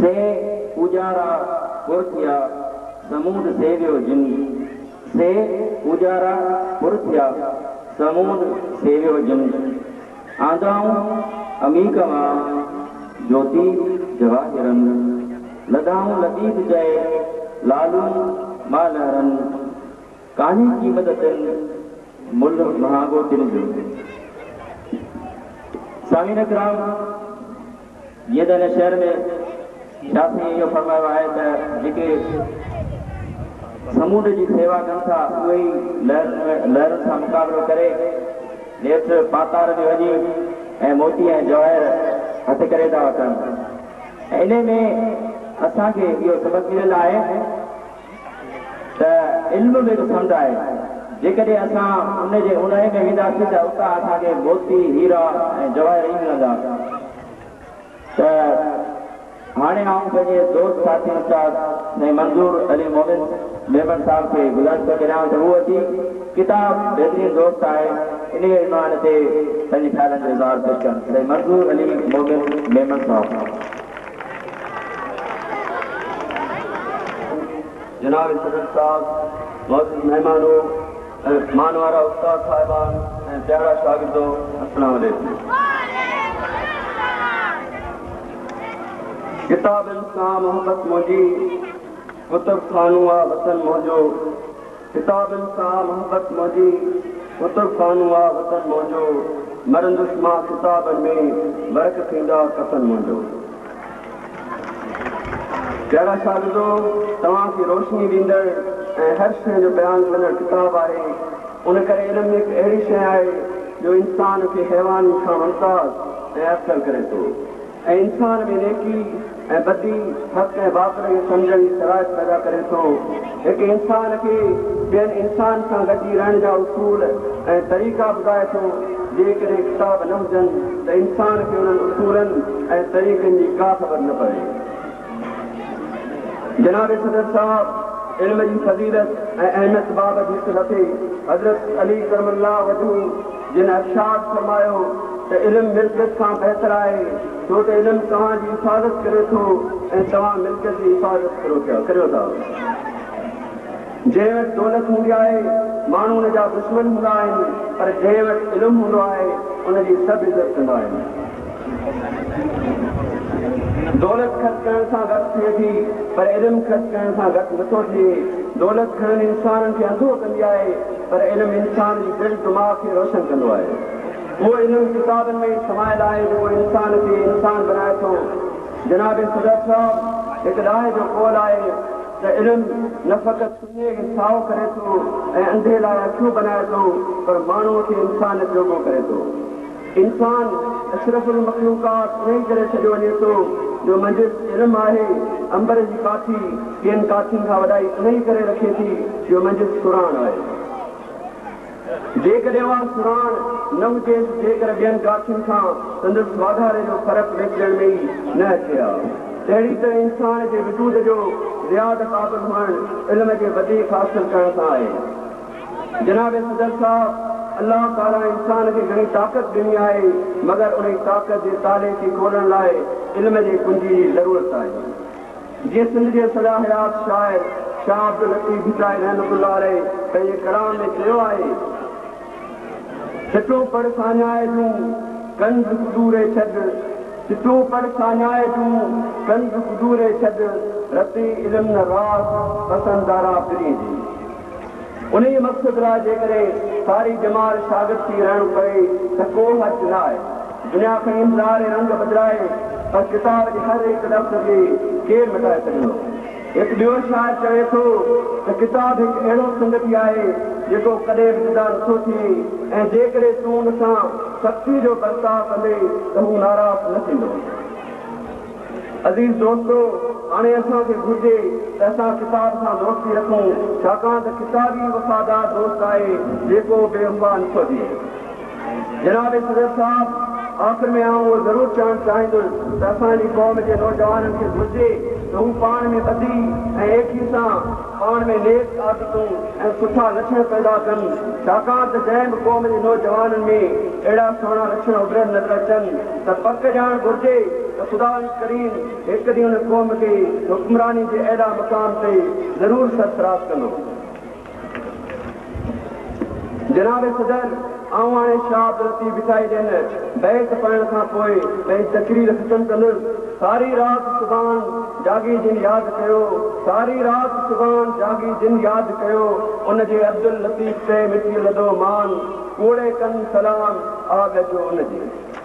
से उजारा पुरथिया समूद सेव्यो जिन से उजारा पुरथिया समूद सेव्यो जिन आंदाऊं अमीकमा ज्योति जवाहिरन लदाऊं लतीफ जय लालू मालहरन कानी कीमत तिन मुल महागो तिन जो सामीन कराम ये दन शहर में शास्त्री यो फरमायो आहे त जेके समुंड जी सेवा कनि था उहे ई लहर सां मुक़ाबिलो करे नेठ पातार में वञी ऐं मोती ऐं जवाहर हथ करे था वठनि। इन में असांखे इहो सबक़ मिलियल आहे त इल्म में बि समुंड आहे। जेकॾहिं असां उनजे उन्हे में वेंदासीं त उतां असांखे मोती हीरा ऐं जवाहर ई मिलंदा। त हाणे आऊं पंहिंजे दोस्त साथी उस्ताद साईं मंज़ूर अली मोमिन मेमन साहब खे गुज़ारिश थो करियां त उहो अची किताब बहितरीन दोस्त आहे इन इमान ते पंहिंजे ख़्यालनि जो इज़हार पेश कनि। साईं मंज़ूर अली मोमिन मेमन साहब। जनाब सदर साहब, मौजूद मेहमानों, मान वारा उस्ताद साहिबान ऐं प्यारा शागिर्दो, अस्सलाम वालेकुम। किताब इंसान मोहब्बत मुझी कुतुब खानुआ वतन मौजो। किताब इंसान मोहब्बत मुझी कुतुब खानुआ वतन मौजो। मरंदुश्मा किताबन में बरक थींदा कफन मौजो। प्यारा शागिर्दो, तव्हां खे रोशनी ॾींदड़ ऐं हर शइ जो बयान कंदड़ किताब आहे। उन करे इल्म में हिकु अहिड़ी शइ आहे जो इंसान खे हैवान खां मुमताज़ ऐं अफ़ज़ल करे थो ऐं इंसान में नेकी ऐं बदी हक़ ऐं बातिल खे सम्झण जी सराहत पैदा करे थो। हिकु इंसान खे ॿियनि इंसान सां गॾिजी रहण जा उसूल ऐं तरीक़ा ॿुधाए थो। जेकॾहिं किताब न हुजनि त इंसान खे उन्हनि उसूलनि ऐं तरीक़नि जी का ख़बर न पए। जनाब सदर साहब, इल्म जी फज़ीलत ऐं अहमियत बाबति हिकु दफ़े हज़रत अली करमल्लाह वजहू जिन इरशाद फरमायो त इल्म मिल्कियत खां बहितर आहे, छो त इल्म तव्हांजी हिफ़ाज़त करे थो ऐं तव्हां मिल्कियत जी हिफ़ाज़त करियो था। जंहिं वटि दौलत हूंदी आहे माण्हू हुन जा दुश्मन हूंदा आहिनि, पर जंहिं वटि इल्मु हूंदो आहे उनजी सभु इज़त कंदा आहिनि। दौलत ख़र्च करण सां घटि थिए थी, पर इल्मु ख़र्च करण सां घटि नथो थिए। दौलत खणनि इंसाननि खे अंधो कंदी आहे, पर इल्मु इंसान जी दिलि दिमाग़ खे रोशन कंदो आहे। उहो इल्मु किताबनि में समायल आहे जेको इंसान खे इंसान बणाए थो। जनाब सदर साहब, हिकु ॾाहे जो कौल आहे त इल्मु न फ़क़ति सुञे खे साओ करे थो ऐं अंधे लाइ अखियूं बनाए थो, पर माण्हूअ खे इंसानियत जोॻो करे थो। इंसान अशरफुल मखलूक़ात ईअं ई करे छॾियो वञे थो जो मंझि इल्मु आहे। अंबर जी काठी ॿियनि काठियुनि खां वॾाई इन ई करे रखे थी जो मंझि सुराण आहे। जेकॾहिं उहा सुराण न हुजेसि, जेकर ॿियनि काठियुनि खां संदसि वाधारे जो फ़र्क़ु विझण में ई न अचे हा। तहिड़ी तरह इंसान जे वजूद जो रियाद क़ाबिल हुअणु इल्म खे वधीक हासिल करण सां आहे। जनाब सदर साहब, अल्लाह ताला इंसान खे घणी ताक़त ॾिनी आहे, मगर उन ताक़त जे ताले खे खोलण लाइ इल्म जे कुंजी जी ज़रूरत आहे। जीअं सिंध जे सलाहियात शाइर शाह अब्दुल लतीफ़ भुटाई रहमतुल्लाह अलैह पंहिंजे कलाम में चयो आहे, सिटो पढ़ साञाए तूं कंज़ कुदूरे छॾ, सिटो पढ़ साञाए तूं कंज़ कुदूरे छॾ, रती इल्म न राज़ पसंदारा पिरी जी। उन ई मक़सद लाइ जेकॾहिं सारी जमाल शागिर्द थी रहणो पए त को हथ न आहे। दुनिया खे इंतज़ार रंग बदिलाए, पर किताब जे हर हिकु लफ़्ज़ खे केरु मिटाए सघंदो। हिकु ॿियो शाइर चवे थो त किताब हिकु अहिड़ो संगती आहे जेको कॾहिं बि जुदा नथो थिए ऐं जेकॾहिं तूं हुन सां सख़्ती जो बर्ताव कंदे त हू नाराज़ न थींदो। अज़ीज़ दोस्तो, हाणे असांखे घुरिजे त असां किताब सां दोस्ती रखूं, छाकाणि त किताब ई वफ़ादार दोस्त आहे जेको बेवफ़ा नथो थिए। जनाब सदर साहब, आख़िर में आउं उहो ज़रूरु चवणु चाहींदुसि त असांजी क़ौम जे नौजवाननि खे घुरिजे त हू पाण में ॿधी ऐं एकी सां पाण में नेक आदतूं ऐं सुठा लक्षण पैदा कनि, छाकाणि त जंहिं बि क़ौम जे नौजवाननि में अहिड़ा सुहिणा लक्षण उभरनि नज़र अचनि त पक ॼाण घुरिजे त ख़ुदा करीम हिकु ॾींहुं हुन क़ौम खे हुक्मरानी जे अहिड़ा मक़ाम ते ज़रूरु सरफ़राज़ कंदो। जनाब सदर, आउं हाणे शाह अब्दुल लतीफ़ बिठाई ॾियनि बैत पढ़ण खां पोइ पंहिंजी तकरीर ख़तमु कंदुसि। सारी राति सुभाणे जागी जिन यादि कयो, सारी राति सुभाणे जागी जिन यादि कयो, उनजे अब्दुल लतीफ़ ते मिटी लधो मान, कूड़े कनि सलाम आ गजो उनजे।